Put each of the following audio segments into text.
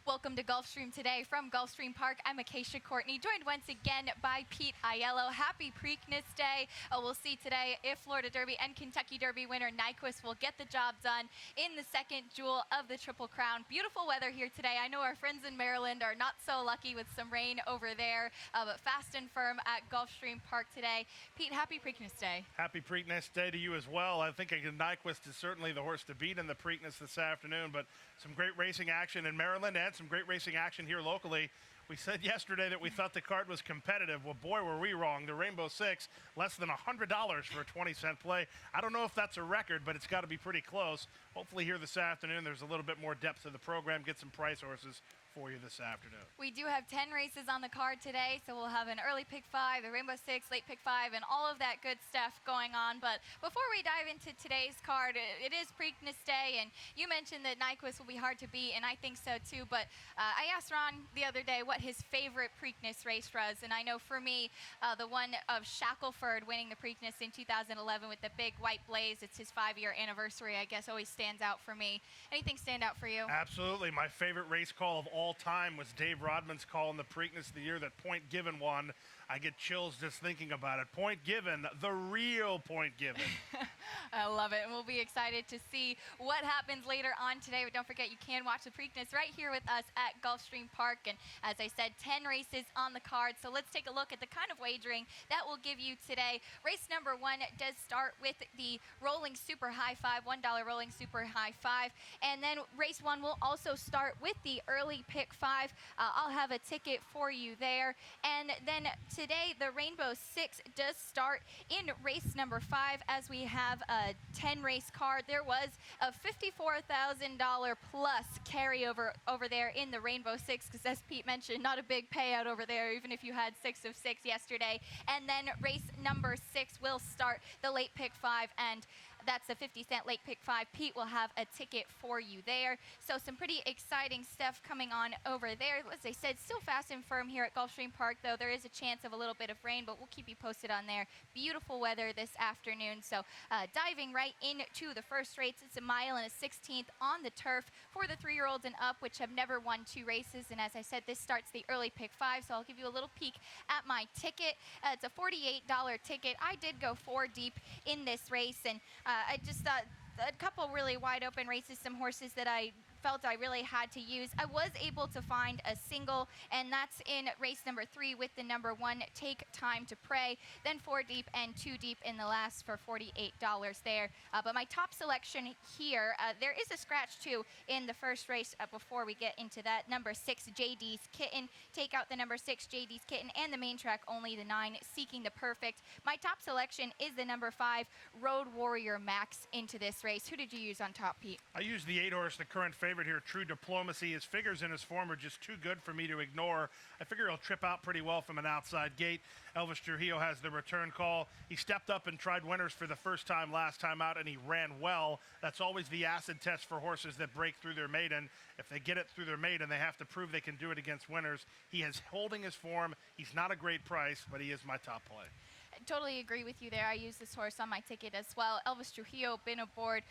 Welcome to Gulfstream today from Gulfstream Park. I'm Acacia Courtney, joined once again by Pete Aiello. Happy Preakness Day. We'll see today if Florida Derby and Kentucky Derby winner Nyquist will get the job done in the second jewel of the Triple Crown. Beautiful weather here today. I know our friends in Maryland are not so lucky with some rain over there, but fast and firm at Gulfstream Park today. Pete, happy Preakness Day. Happy Preakness Day to you as well. I think Nyquist is certainly the horse to beat in the Preakness this afternoon, but some great racing action in Maryland and some great racing action here locally. We said yesterday that we thought the card was competitive. Well, boy, were we wrong. The Rainbow Six, less than $100 for a 20-cent play. I don't know if that's a record, but it's got to be pretty close. Hopefully here this afternoon, there's a little bit more depth to the program. Get some price horses for you this afternoon. We do have 10 races on the card today, so we'll have an early pick 5, the Rainbow Six, late pick 5, and all of that good stuff going on. But before we dive into today's card, it is Preakness Day, and you mentioned that Nyquist will be hard to beat, and I think so too. But I asked Ron the other day what his favorite Preakness race was, and I know for me, the one of Shackelford winning the Preakness in 2011 with the big white blaze. It's his 5-year anniversary, I guess, always stands out for me. Anything stand out for you? Absolutely. My favorite race call of all time was Dave Rodman's call in the Preakness the year that Point Given won. I get chills just thinking about it. Point Given, the real Point Given. I love it, and we'll be excited to see what happens later on today. But don't forget, you can watch the Preakness right here with us at Gulfstream Park. And as I said, 10 races on the card. So let's take a look at the kind of wagering that we'll give you today. Race number 1 does start with the Rolling Super High 5, $1 Rolling Super High 5. And then race 1 will also start with the early pick 5. I'll have a ticket for you there. And then today, the Rainbow Six does start in race number 5 as we have a 10-race card. There was a $54,000 plus carryover over there in the Rainbow Six because, as Pete mentioned, not a big payout over there, even if you had 6 of 6 yesterday. And then race number 6 will start the late pick 5, and that's a 50-cent late pick 5. Pete will have a ticket for you there. So some pretty exciting stuff coming on over there. As I said, still fast and firm here at Gulfstream Park, though there is a chance of a little bit of rain, but we'll keep you posted on there. Beautiful weather this afternoon. So diving right into the first race, it's 1 mile and a 16th on the turf for the 3-year-olds and up, which have never won 2 races. And as I said, this starts the early pick 5, so I'll give you a little peek at my ticket. It's a $48 ticket. I did go 4 deep in this race, and I just thought a couple really wide open races, some horses that I felt I really had to use. I was able to find a single, and that's in race number 3 with the number 1, Take Time to Pray, then 4 deep and 2 deep in the last for $48 there. But my top selection here, there is a scratch too in the first race before we get into that. Number 6, JD's Kitten. Take out the number 6, JD's Kitten, and the main track only the 9, Seeking the Perfect. My top selection is the number 5, Road Warrior Max into this race. Who did you use on top, Pete? I used the 8 horse, the current favorite here, True Diplomacy. His figures in his form are just too good for me to ignore. I figure he'll trip out pretty well from an outside gate. Elvis Trujillo has the return call. He stepped up and tried winners for the first time last time out, and he ran well. That's always the acid test for horses that break through their maiden. If they get it through their maiden, they have to prove they can do it against winners. He is holding his form. He's not a great price, but he is my top play. Totally agree with you there. I use this horse on my ticket as well. Elvis Trujillo been aboard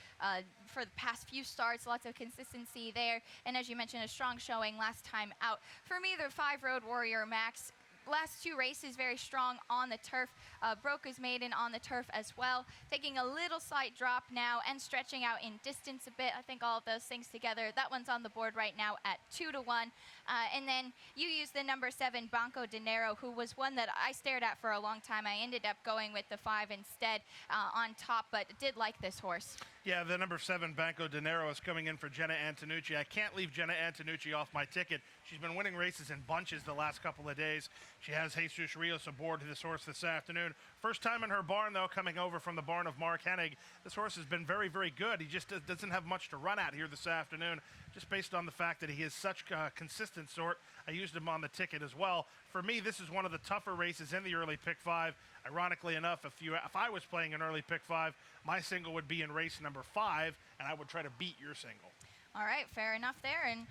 for the past few starts, lots of consistency there, and as you mentioned, a strong showing last time out. For me, the 5 Road Warrior Max, last 2 races very strong on the turf. Broke his maiden on the turf as well, taking a little slight drop now and stretching out in distance a bit. I think all of those things together, that one's on the board right now at 2-1. And then you used the number 7, Banco Dinero, who was one that I stared at for a long time. I ended up going with the 5 instead on top, but did like this horse. Yeah, the number 7, Banco Dinero, is coming in for Jenna Antonucci. I can't leave Jenna Antonucci off my ticket. She's been winning races in bunches the last couple of days. She has Jesus Rios aboard this horse this afternoon. First time in her barn, though, coming over from the barn of Mark Hennig. This horse has been very, very good. He just doesn't have much to run at here this afternoon, just based on the fact that he is such a consistent sort. I used him on the ticket as well. For me, this is one of the tougher races in the early pick 5. Ironically enough, if I was playing an early pick 5, my single would be in race number 5, and I would try to beat your single. All right, fair enough there, and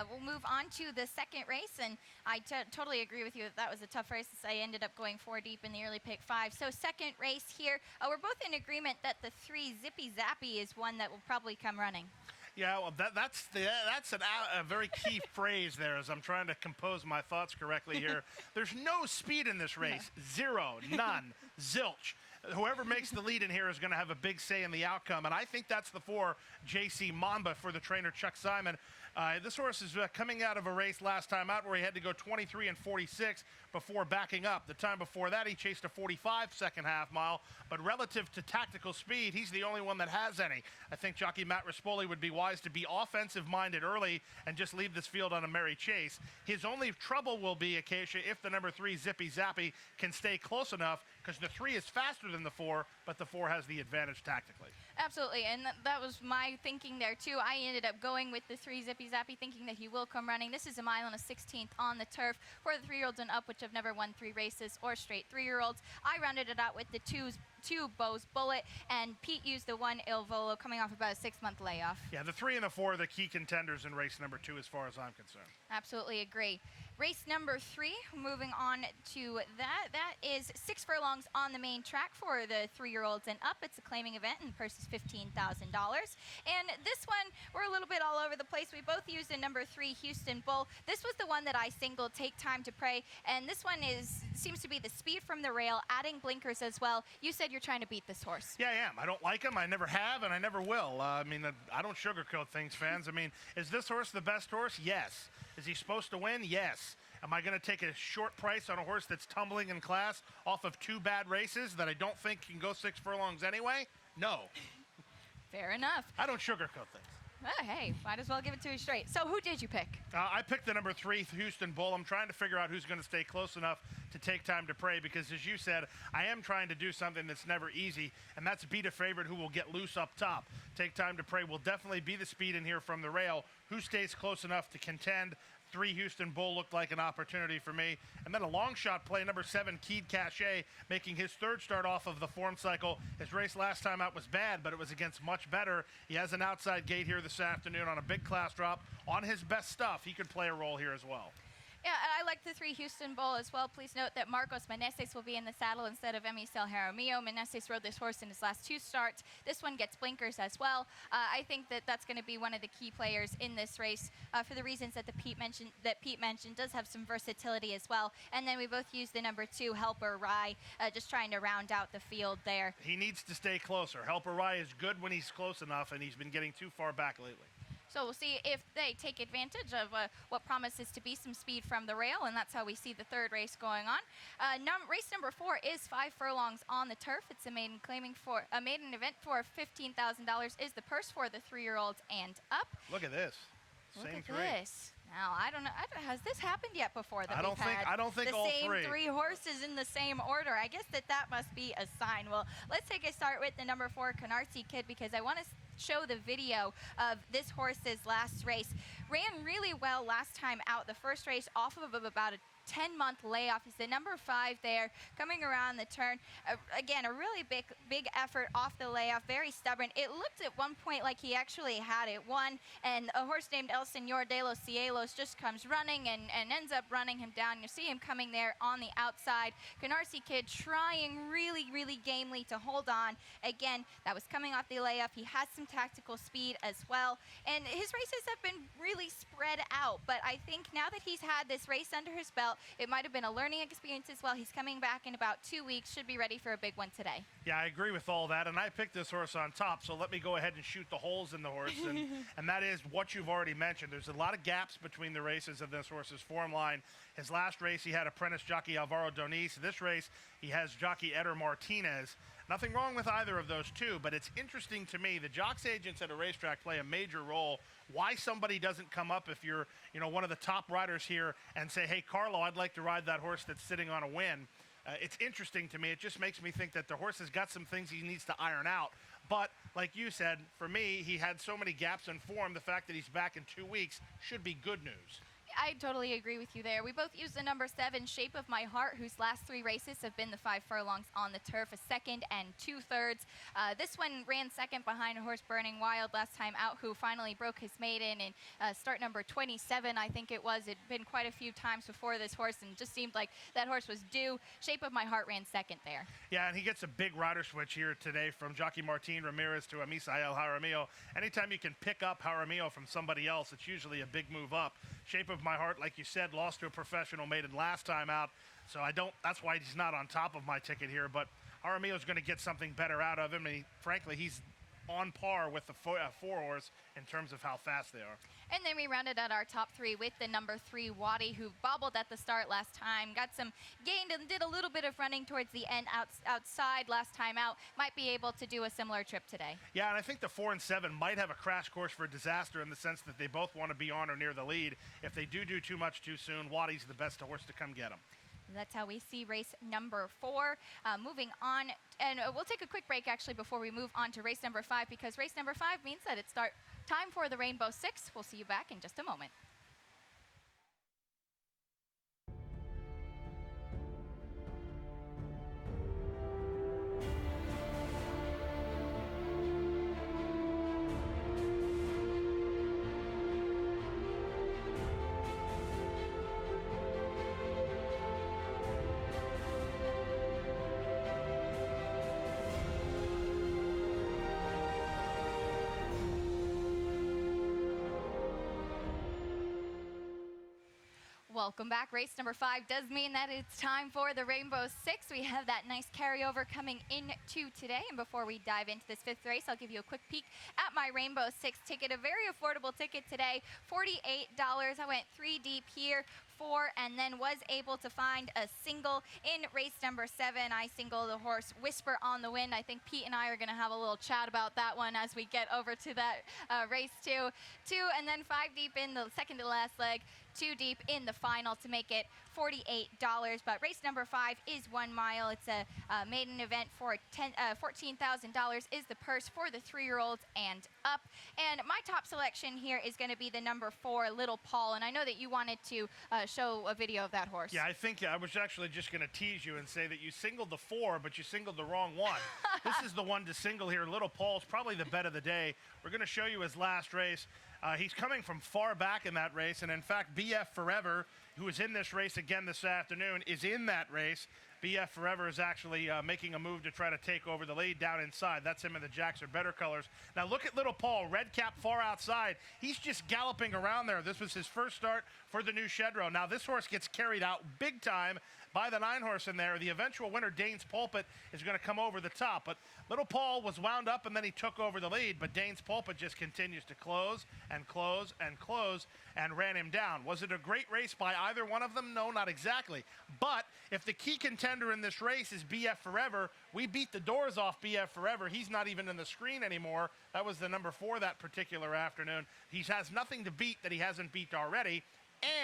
we'll move on to the second race, and I totally agree with you that was a tough race. I ended up going 4 deep in the early pick 5. So second race here, we're both in agreement that the 3 Zippy Zappy is one that will probably come running. Yeah, well, that's a very key phrase there as I'm trying to compose my thoughts correctly here. There's no speed in this race. Zero, none, zilch. Whoever makes the lead in here is going to have a big say in the outcome, and I think that's the 4 JC Mamba for the trainer Chuck Simon. This horse is coming out of a race last time out where he had to go 23 and 46 before backing up. The time before that, he chased a 45 second half mile, but relative to tactical speed, he's the only one that has any. I think jockey Matt Rispoli would be wise to be offensive-minded early and just leave this field on a merry chase. His only trouble will be, Acacia, if the number 3 Zippy Zappy can stay close enough, because the 3 is faster than the 4, but the 4 has the advantage tactically. Absolutely, and that was my thinking there too. I ended up going with the 3 Zippy Zappy, thinking that he will come running. This is a mile and a 16th on the turf for the 3-year-olds and up, which have never won 3 races or straight 3-year-olds. I rounded it out with the 2 Bows Bullet, and Pete used the 1 Il Volo coming off about a 6-month layoff. Yeah, the 3 and the 4 are the key contenders in race number 2 as far as I'm concerned. Absolutely agree. Race number 3, moving on to that. That is 6 furlongs on the main track for the 3-year-olds and up. It's a claiming event, and the purse is $15,000. And this one, we're a little bit all over the place. We both used the number 3 Houston Bull. This was the one that I singled, Take Time to Pray, and this one seems to be the speed from the rail, adding blinkers as well. You said you're trying to beat this horse. Yeah, I am. I don't like him. I never have, and I never will. I don't sugarcoat things, fans. Is this horse the best horse? Yes. Is he supposed to win? Yes. Am I going to take a short price on a horse that's tumbling in class off of 2 bad races that I don't think can go 6 furlongs anyway? No. Fair enough. I don't sugarcoat things. Hey, might as well give it to you straight. So who did you pick? I picked the number 3 Houston Bull. I'm trying to figure out who's going to stay close enough to Take Time to Pray, because as you said, I am trying to do something that's never easy, and that's beat a favorite who will get loose up top. Take Time to Pray will definitely be the speed in here from the rail. Who stays close enough to contend? 3 Houston Bull looked like an opportunity for me. And then a long shot play, number 7 Keed Cachet, making his 3rd start off of the form cycle. His race last time out was bad, but it was against much better. He has an outside gate here this afternoon on a big class drop. On his best stuff, he could play a role here as well. Yeah, and I like the 3 Houston Bull as well. Please note that Marcos Meneses will be in the saddle instead of Emisel Jaramillo. Meneses rode this horse in his last 2 starts. This one gets blinkers as well. I think that that's going to be one of the key players in this race for the reasons that Pete mentioned. Does have some versatility as well. And then we both use the number 2 Helper Rye, just trying to round out the field there. He needs to stay closer. Helper Rye is good when he's close enough, and he's been getting too far back lately. So we'll see if they take advantage of what promises to be some speed from the rail, and that's how we see the 3rd race going on. Race number 4 is 5 furlongs on the turf. It's a maiden event for $15,000 is the purse for the 3-year-olds and up. Look at this. Same 3. This. Now, I don't know. Has this happened yet before that I don't think all the three. same 3 horses in the same order? I guess that must be a sign. Well, let's take a start with the number 4 Canarsie Kid, because I want to show the video of this horse's last race. Ran really well last time out. The first race off of about a 10-month layoff. He's the number 5 there, coming around the turn. Again, a really big effort off the layoff, very stubborn. It looked at one point like he actually had it won, and a horse named El Señor de los Cielos just comes running and ends up running him down. You see him coming there on the outside. Canarsie Kid trying really gamely to hold on. Again, that was coming off the layoff. He has some tactical speed as well, and his races have been really spread out, but I think now that he's had this race under his belt, it might have been a learning experience as well. He's coming back in about 2 weeks, should be ready for a big one today. Yeah, I agree with all that, and I picked this horse on top, so let me go ahead and shoot the holes in the horse, and that is what you've already mentioned. There's a lot of gaps between the races of this horse's form line. His last race, he had apprentice jockey Alvaro Doniz. This race, he has jockey Eder Martinez. Nothing wrong with either of those 2, but it's interesting to me. The jocks agents at a racetrack play a major role. Why somebody doesn't come up if you're, one of the top riders here and say, hey, Carlo, I'd like to ride that horse that's sitting on a win. It's interesting to me. It just makes me think that the horse has got some things he needs to iron out. But like you said, for me, he had so many gaps in form. The fact that he's back in 2 weeks should be good news. I totally agree with you there. We both used the number 7, Shape of My Heart, whose last 3 races have been the 5 furlongs on the turf, a second and 2/3. This one ran second behind a horse Burning Wild last time out, who finally broke his maiden in start number 27, I think it was. It'd been quite a few times before this horse, and just seemed like that horse was due. Shape of My Heart ran second there. Yeah, and he gets a big rider switch here today from Jockey Martin Ramirez to Misael Jaramillo. Anytime you can pick up Jaramillo from somebody else, it's usually a big move up. Shape of My Heart, like you said, lost to a professional maiden last time out, so that's why he's not on top of my ticket here, but Jaramillo's going to get something better out of him, and frankly, he's on par with the 4-horse in terms of how fast they are. And then we rounded out our top 3 with the number 3, Waddy, who bobbled at the start last time, got some gained and did a little bit of running towards the end outside last time out. Might be able to do a similar trip today. Yeah, and I think the 4 and 7 might have a crash course for disaster in the sense that they both want to be on or near the lead. If they do too much too soon, Waddy's the best horse to come get him. That's how we see race number 4. Moving on, and we'll take a quick break actually before we move on to race number 5, because race number 5 means that it's time for the Rainbow Six. We'll see you back in just a moment. Welcome back. Race number 5 does mean that it's time for the Rainbow Six. We have that nice carryover coming into today. And before we dive into this 5th race, I'll give you a quick peek at my Rainbow Six ticket. A very affordable ticket today, $48. I went 3 deep here, 4, and then was able to find a single in race number 7. I singled the horse Whisper on the Wind. I think Pete and I are going to have a little chat about that one as we get over to that race 2. 2 and then 5 deep in the second to last leg, 2 deep in the final to make it $48. But race number 5 is 1 mile. It's a maiden event for $14,000 is the purse for the 3-year-olds and up. And my top selection here is going to be the number 4, Little Paul. And I know that you wanted to show a video of that horse. Yeah, I think I was actually just going to tease you and say that you singled the 4, but you singled the wrong one. This is the one to single here. Little Paul's probably the bet of the day. We're going to show you his last race. He's coming from far back in that race, and in fact, BF Forever, who is in this race again this afternoon, is in that race. BF Forever is actually making a move to try to take over the lead down inside. That's him in the Jacks Are Better colors. Now look at Little Paul, red cap far outside. He's just galloping around there. This was his first start for the new Shedrow. Now this horse gets carried out big time by the 9-horse in there. The eventual winner, Dane's Pulpit, is going to come over the top. But Little Paul was wound up and then he took over the lead. But Dane's Pulpit just continues to close and close and close and ran him down. Was it a great race by either one of them? No, not exactly. But if the key contender in this race is BF Forever, we beat the doors off BF Forever. He's not even in the screen anymore. That was the number 4 that particular afternoon. He has nothing to beat that he hasn't beat already.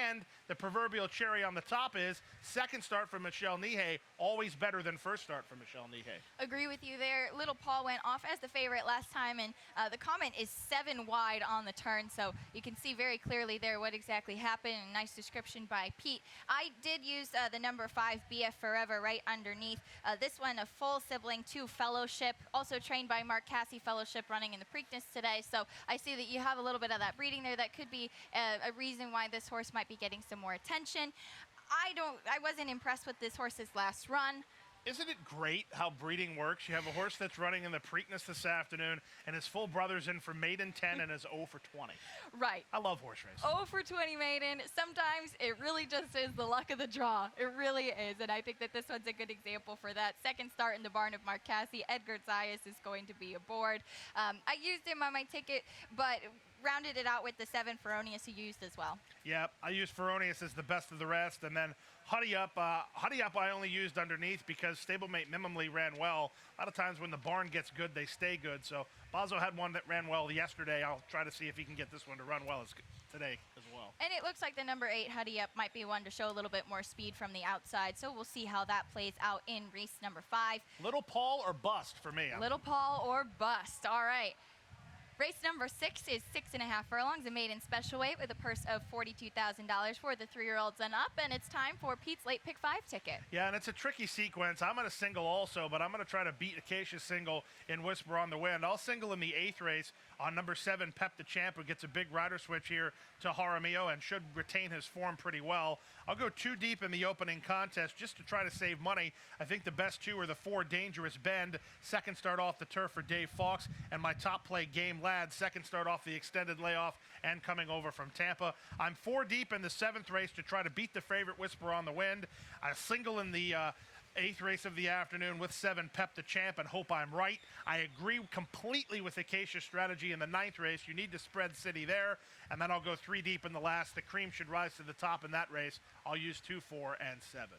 And the proverbial cherry on the top is second start for Michelle Nihei, always better than first start for Michelle Nihei. Agree with you there. Little Paul went off as the favorite last time, and the comment is 7 wide on the turn, so you can see very clearly there what exactly happened. A nice description by Pete. I did use the number 5, BF Forever, right underneath. This one, a full sibling to Fellowship, also trained by Mark Casse Fellowship, running in the Preakness today. So I see that you have a little bit of that breeding there. That could be a reason why this horse might be getting some more attention. I wasn't impressed with this horse's last run. Isn't it great how breeding works? You have a horse that's running in the Preakness this afternoon, and his full brother's in for maiden 10 and is 0 for 20. Right. I love horse racing. 0 for 20 maiden. Sometimes it really just is the luck of the draw. It really is, and I think that this one's a good example for that. Second start in the barn of Mark Casse. Edgar Zayas is going to be aboard. I used him on my ticket, but rounded it out with the 7 Feronius, who used as well. Yeah, I used Feronius as the best of the rest, and then Huddy Up I only used underneath because stablemate Mimimly ran well. A lot of times when the barn gets good, they stay good. So Bazo had one that ran well yesterday. I'll try to see if he can get this one to run well today as well. And it looks like the number 8 Huddy Up might be one to show a little bit more speed from the outside. So we'll see how that plays out in race number 5. Little Paul or bust for me. Little Paul or bust. All right. Race number 6 is 6.5 furlongs, a maiden special weight with a purse of $42,000 for the 3-year-olds and up, and it's time for Pete's late pick 5 ticket. Yeah, and it's a tricky sequence. I'm going to single also, but I'm going to try to beat Acacia's single in Whisper on the Wind. I'll single in the 8th race on number 7, Pep the Champ, who gets a big rider switch here to Jaramillo and should retain his form pretty well. I'll go 2 deep in the opening contest just to try to save money. I think the best 2 are the 4 Dangerous Bend, second start off the turf for Dave Fox, and my top play Game Lad, second start off the extended layoff and coming over from Tampa. I'm 4 deep in the 7th race to try to beat the favorite Whisper on the Wind. I single in the 8th race of the afternoon with 7 Pep the Champ and hope I'm right. I agree completely with Acacia's strategy in the 9th race. You need to spread city there, and then I'll go 3 deep in the last. The cream should rise to the top in that race. I'll use 2, 4, and 7.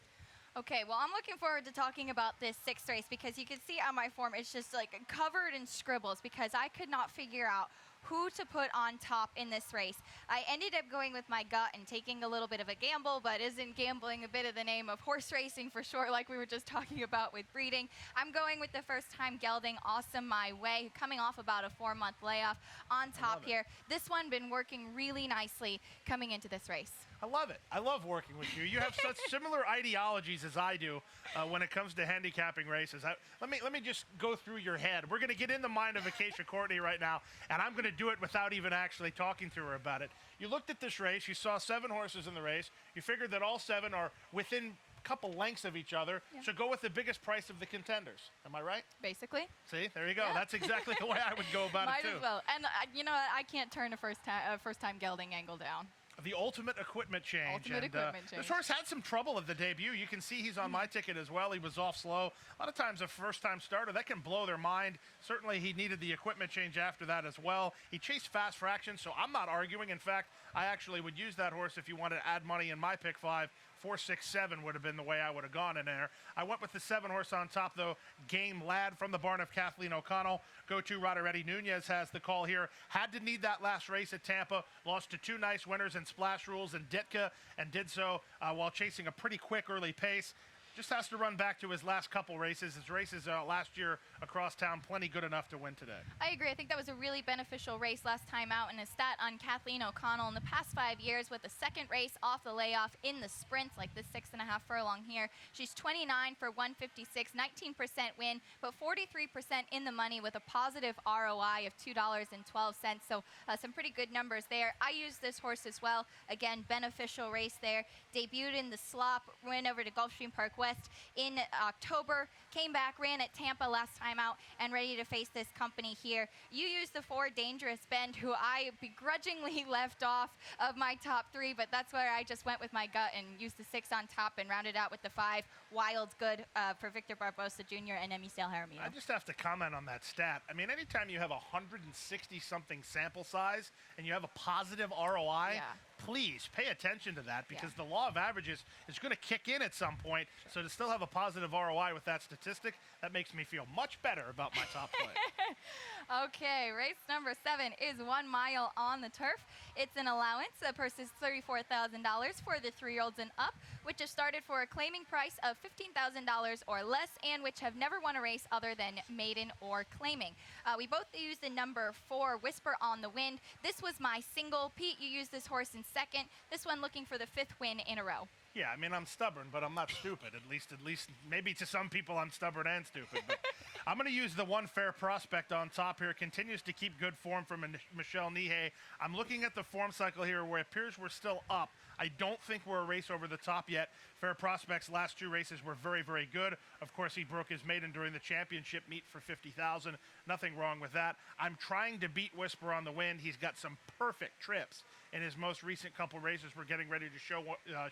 Okay, well, I'm looking forward to talking about this 6th race because you can see on my form it's just like covered in scribbles because I could not figure out who to put on top in this race. I ended up going with my gut and taking a little bit of a gamble, but isn't gambling a bit of the name of horse racing for sure, like we were just talking about with breeding? I'm going with the first time gelding, Awesome My Way, coming off about a 4-month layoff on top here. This one been working really nicely coming into this race. I love it. I love working with you. You have such similar ideologies as I do when it comes to handicapping races. Let me just go through your head. We're going to get in the mind of Acacia Courtney right now, and I'm going to do it without even actually talking to her about it. You looked at this race. You saw 7 horses in the race. You figured that all 7 are within a couple lengths of each other, so go with the biggest price of the contenders. Am I right? Basically. See, there you go. That's exactly the way I would go about it, too. Might as well. And, you know, I can't turn a first-time gelding angle down. The ultimate equipment change. Equipment change. This horse had some trouble at the debut. You can see he's on my ticket as well. He was off slow. A lot of times a first-time starter, that can blow their mind. Certainly he needed the equipment change after that as well. He chased fast fraction, so I'm not arguing. In fact, I actually would use that horse if you wanted to add money in my pick 5. 4, 6, 7 would have been the way I would have gone in there. I went with the 7 horse on top, though, Game Lad from the barn of Kathleen O'Connell. Go-to rider Eddie Nunez has the call here. Had to need that last race at Tampa. Lost to 2 nice winners in Splash Rules and Ditka, and did so while chasing a pretty quick early pace. Just has to run back to his last couple races. His races last year across town, plenty good enough to win today. I agree. I think that was a really beneficial race last time out, and a stat on Kathleen O'Connell in the past 5 years with the second race off the layoff in the sprints, like this 6.5 furlong here. She's 29 for 156, 19% win, but 43% in the money with a positive ROI of $2.12. So some pretty good numbers there. I used this horse as well. Again, beneficial race there. Debuted in the slop, went over to Gulfstream Park West in October, came back, ran at Tampa last time out, and ready to face this company here. You used the 4 Dangerous Bend, who I begrudgingly left off of my top 3, but that's where I just went with my gut and used the 6 on top and rounded out with the 5 Wild Good for Victor Barbosa Jr. and Emicel Jaramillo. I just have to comment on that stat. I mean, anytime you have a 160-something sample size and you have a positive ROI, please pay attention to that because the law of averages is going to kick in at some point. So to still have a positive ROI with that statistic, that makes me feel much better about my top play. Okay, race number 7 is 1 mile on the turf. It's an allowance. The purse is $34,000 for the 3-year-olds and up, which is started for a claiming price of $15,000 or less, and which have never won a race other than maiden or claiming. We both used the number 4, Whisper on the Wind. This was my single. Pete, you used this horse in second. This one looking for the 5th win in a row. Yeah, I mean, I'm stubborn, but I'm not stupid. At least, maybe to some people I'm stubborn and stupid. But I'm going to use the 1 Fair Prospect on top here. Continues to keep good form from Michelle Nihei. I'm looking at the form cycle here where it appears we're still up. I don't think we're a race over the top yet. Fair Prospect's last 2 races were very, very good. Of course, he broke his maiden during the championship meet for $50,000. Nothing wrong with that. I'm trying to beat Whisper on the Wind. He's got some perfect trips in his most recent couple races. We're getting ready to show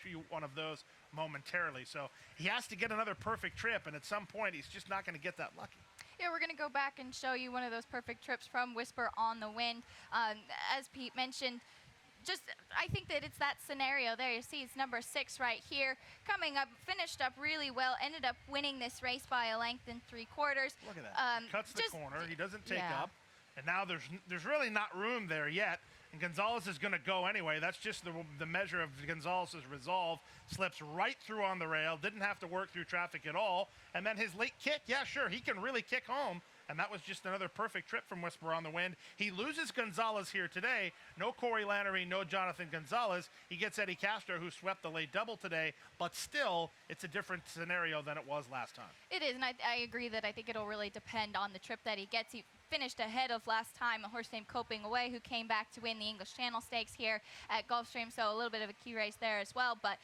you one of those momentarily. So he has to get another perfect trip, and at some point, he's just not going to get that lucky. Yeah, we're going to go back and show you one of those perfect trips from Whisper on the Wind. As Pete mentioned, I think that it's that scenario there. You see it's number 6 right here. Coming up, finished up really well, ended up winning this race by a length and 3/4. Look at that. He cuts the corner. He doesn't take up. And now there's really not room there yet. And Gonzalez is going to go anyway. That's just the measure of Gonzalez's resolve. Slips right through on the rail. Didn't have to work through traffic at all. And then his late kick, yeah, sure, he can really kick home. and that was just another perfect trip from Whisper on the Wind. He loses Gonzalez here today. No Corey Lannery, no Jonathan Gonzalez. He gets Eddie Castro, who swept the late double today, but still, it's a different scenario than it was last time. It is, and I agree that I think it'll really depend on the trip that he gets. He finished ahead of last time a horse named Coping Away, who came back to win the English Channel Stakes here at Gulfstream, so a little bit of a key race there as well. But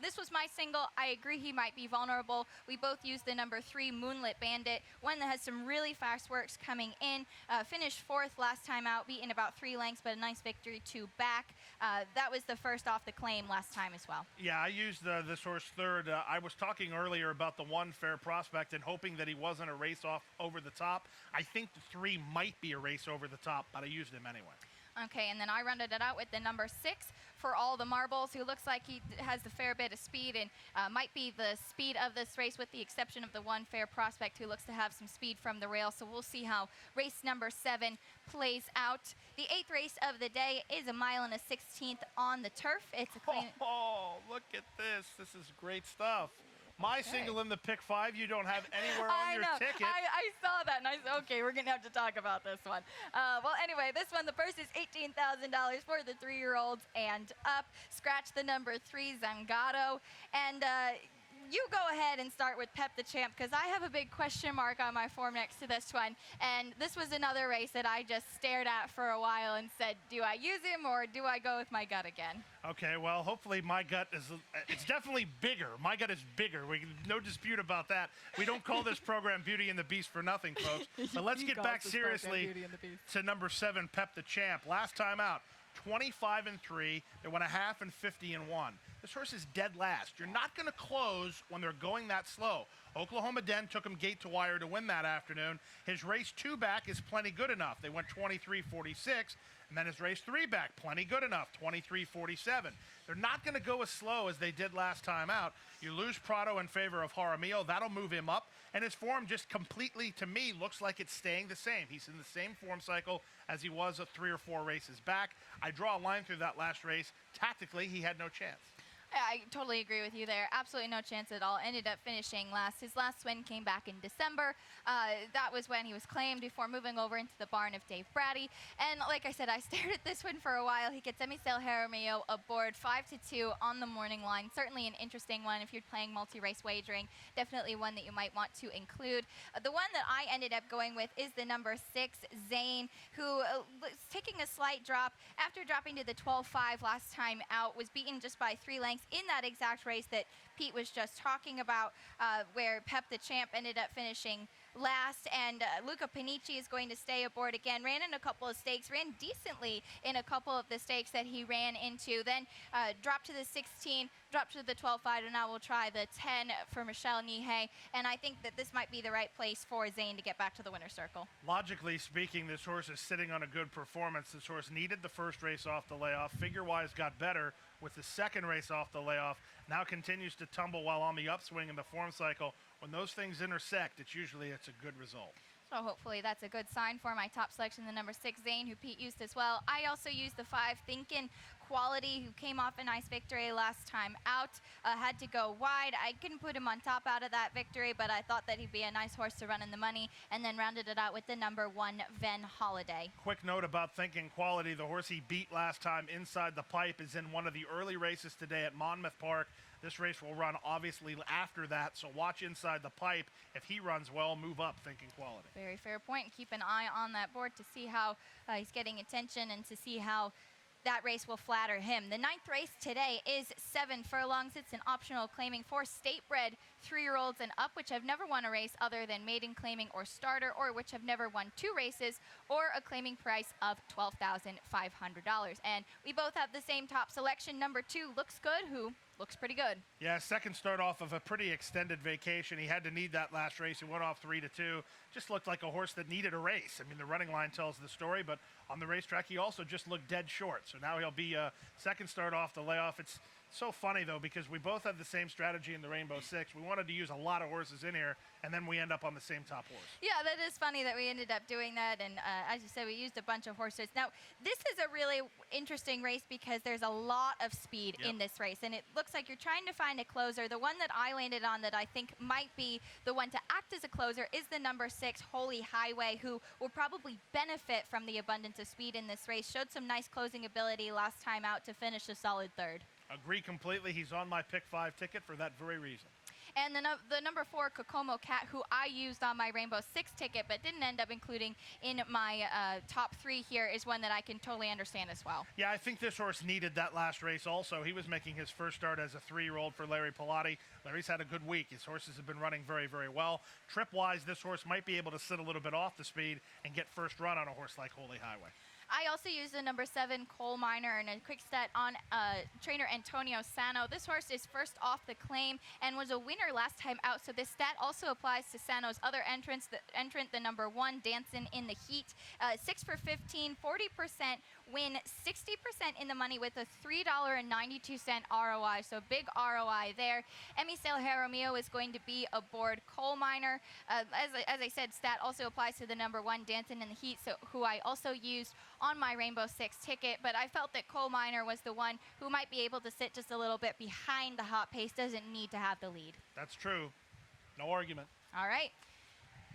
this was my single. I agree he might be vulnerable. We both used the number 3 Moonlit Bandit, one that has some really fast works coming in. Finished 4th last time out, beaten about 3 lengths, but a nice victory 2 back. That was the first off the claim last time as well. Yeah, I used this horse 3rd. I was talking earlier about the 1 Fair Prospect and hoping that he wasn't a race off over the top. I think the 3 might be a race over the top, but I used him anyway. Okay, and then I rounded it out with the number 6 for All the Marbles, who looks like he has a fair bit of speed and might be the speed of this race, with the exception of the 1 Fair Prospect, who looks to have some speed from the rail. So we'll see how race number 7 plays out. The 8th race of the day is a mile and a 16th on the turf. It's a clean. Oh, look at this. This is great stuff. My single in the pick 5, you don't have anywhere on your ticket. I saw that and I said, okay, we're going to have to talk about this one. Well, anyway, this one, the purse is $18,000 for the 3-year-olds and up. Scratch the number 3, Zangato. And you go ahead and start with Pep the Champ, because I have a big question mark on my form next to this one. And this was another race that I just stared at for a while and said, do I use him or do I go with my gut again? Okay, well, hopefully my gut is, it's definitely bigger. My gut is bigger. No dispute about that. We don't call this program Beauty and the Beast for nothing, folks. But let's get back seriously to number 7, Pep the Champ. Last time out, 25-3. They went a half and 50-1. This horse is dead last. You're not going to close when they're going that slow. Oklahoma Den took him gate to wire to win that afternoon. His race 2 back is plenty good enough. They went 23-46, and then his race 3 back, plenty good enough, 23-47. They're not going to go as slow as they did last time out. You lose Prado in favor of Jaramillo. That'll move him up, and his form just completely, to me, looks like it's staying the same. He's in the same form cycle as he was 3 or 4 races back. I draw a line through that last race. Tactically, he had no chance. I totally agree with you there. Absolutely no chance at all. Ended up finishing last. His last win came back in December. That was when he was claimed before moving over into the barn of Dave Brady. And like I said, I stared at this one for a while. He gets Emisel Jaramillo aboard 5-2 on the morning line. Certainly an interesting one if you're playing multi-race wagering. Definitely one that you might want to include. The one that I ended up going with is the number 6, Zane, who was taking a slight drop after dropping to the 12-5 last time out. Was beaten just by 3 lengths in that exact race that Pete was just talking about, where Pep the Champ ended up finishing last, and Luca Panici is going to stay aboard again. Ran in a couple of stakes, ran decently in a couple of the stakes that he ran into, then dropped to the 16, dropped to the 12-5, and now we'll try the 10 for Michelle Nihei, and I think that this might be the right place for Zane to get back to the winner's circle. Logically speaking, this horse is sitting on a good performance. This horse needed the first race off the layoff. Figure-wise got better with the second race off the layoff. Now continues to tumble while on the upswing in the form cycle. When those things intersect, it's a good result. So hopefully that's a good sign for my top selection, the number 6, Zane, who Pete used as well. I also used the 5, Thinkin' Quality, who came off a nice victory last time out. Had to go wide. I couldn't put him on top out of that victory, but I thought that he'd be a nice horse to run in the money, and then rounded it out with the number 1, Ven Holiday. Quick note about Thinkin' Quality. The horse he beat last time inside the pipe is in one of the early races today at Monmouth Park. This race will run obviously after that, so watch inside the pipe. If he runs well, move up Thinkin' Quality. Very fair point. Keep an eye on that board to see how he's getting attention and to see how that race will flatter him. The 9th race today is 7 furlongs. It's an optional claiming for state-bred 3-year-olds and up, which have never won a race other than maiden claiming or starter, or which have never won 2 races, or a claiming price of $12,500. And we both have the same top selection. Number 2 looks good, who looks pretty good. Yeah, second start off of a pretty extended vacation. He had to need that last race. He went off 3-2. Just looked like a horse that needed a race. I mean, the running line tells the story, but on the racetrack, he also just looked dead short. So now he'll be second start off the layoff. It's So funny though, because we both had the same strategy in the Rainbow Six. We wanted to use a lot of horses in here, and then we end up on the same top horse. Yeah, that is funny that we ended up doing that. And as you said, we used a bunch of horses. Now, this is a really interesting race because there's a lot of speed in this race. And it looks like you're trying to find a closer. The one that I landed on that I think might be the one to act as a closer is the number 6, Holy Highway, who will probably benefit from the abundance of speed in this race. Showed some nice closing ability last time out to finish a solid 3rd. Agree completely. He's on my pick 5 ticket for that very reason. And the number 4, Kokomo Cat, who I used on my Rainbow Six ticket but didn't end up including in my top 3 here, is one that I can totally understand as well. Yeah, I think this horse needed that last race also. He was making his first start as a 3-year-old for Larry Pilati. Larry's had a good week. His horses have been running very, very well. Trip-wise, this horse might be able to sit a little bit off the speed and get first run on a horse like Holy Highway. I also used the number 7, Coal Miner, and a quick stat on trainer Antonio Sano. This horse is first off the claim and was a winner last time out, so this stat also applies to Sano's other entrant, the number 1, Dancin' in the Heat. 6 for 15, 40% win, 60% in the money with a $3.92 ROI, so big ROI there. Emmy Romeo is going to be aboard Coal Miner. As I said, stat also applies to the number 1, Dancin' in the Heat, so who I also used on my Rainbow Six ticket, but I felt that Coal Miner was the one who might be able to sit just a little bit behind the hot pace, doesn't need to have the lead. That's true. No argument. All right.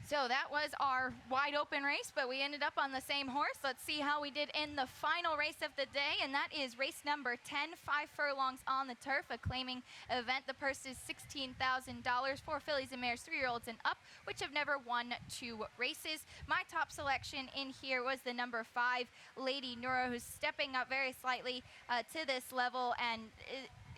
So that was our wide open race, but we ended up on the same horse. Let's see how we did in the final race of the day, and that is race number 10, 5 furlongs on the turf, a claiming event. The purse is $16,000 for fillies and mares 3-year-olds and up, which have never won 2 races. My top selection in here was the number 5, Lady Nura, who's stepping up very slightly to this level and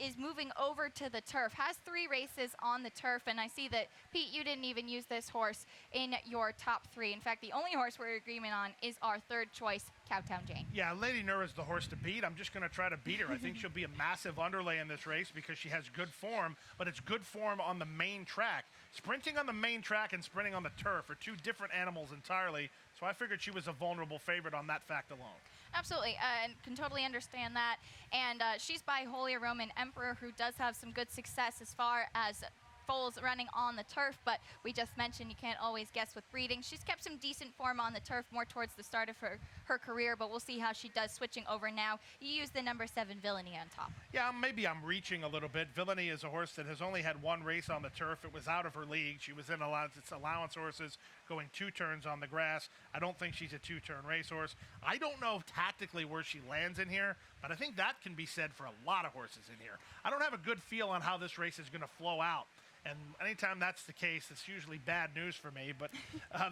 is moving over to the turf, has 3 races on the turf, and I see that, Pete, you didn't even use this horse in your top 3. In fact, the only horse we're in agreement on is our 3rd choice, Cowtown Jane. Yeah, Lady Nura is the horse to beat. I'm just going to try to beat her. I think she'll be a massive underlay in this race because she has good form, but it's good form on the main track. Sprinting on the main track and sprinting on the turf are 2 different animals entirely, so I figured she was a vulnerable favorite on that fact alone. Absolutely, and can totally understand that. And she's by Holy Roman Emperor, who does have some good success as far as foals running on the turf, but we just mentioned you can't always guess with breeding. She's kept some decent form on the turf more towards the start of her career, but we'll see how she does switching over now. You use the number 7, Villainy, on top. Yeah, maybe I'm reaching a little bit. Villainy is a horse that has only had 1 race on the turf. It was out of her league. She was in its allowance horses going 2 turns on the grass. I don't think she's a 2-turn racehorse. I don't know tactically where she lands in here, but I think that can be said for a lot of horses in here. I don't have a good feel on how this race is going to flow out. And anytime that's the case, it's usually bad news for me. But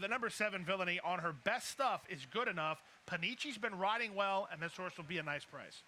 the number 7, Villainy, on her best stuff is good enough. Panici's been riding well, and this horse will be a nice price.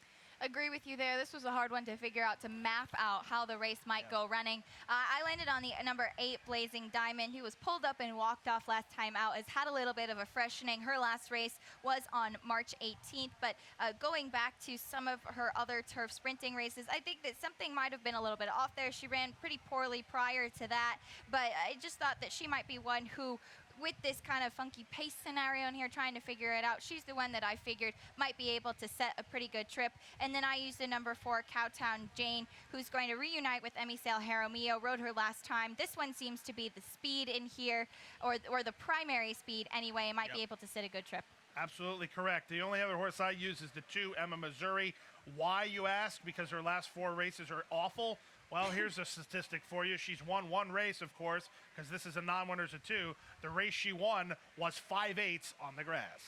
Agree with you there. This was a hard one to figure out, to map out how the race might go running. I landed on the number 8, Blazing Diamond, who was pulled up and walked off last time out, has had a little bit of a freshening. Her last race was on March 18th, but going back to some of her other turf sprinting races, I think that something might have been a little bit off there. She ran pretty poorly prior to that, but I just thought that she might be one who, with this kind of funky pace scenario in here, trying to figure it out, she's the one that I figured might be able to set a pretty good trip. And then I used the number 4, Cowtown Jane, who's going to reunite with Emmy Romeo. Rode her last time. This one seems to be the speed in here, or the primary speed anyway, and might be able to sit a good trip. Absolutely correct. The only other horse I use is the 2, Emma Missouri. Why, you ask? Because her last 4 races are awful. Well, here's a statistic for you. She's won 1 race, of course, because this is a non-winners of 2. The race she won was 5/8 on the grass.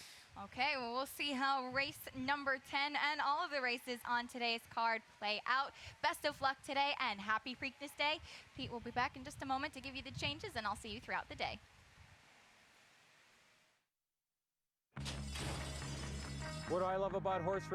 Okay, well, we'll see how race number 10 and all of the races on today's card play out. Best of luck today, and happy Preakness Day. Pete will be back in just a moment to give you the changes, and I'll see you throughout the day. What do I love about horse racing?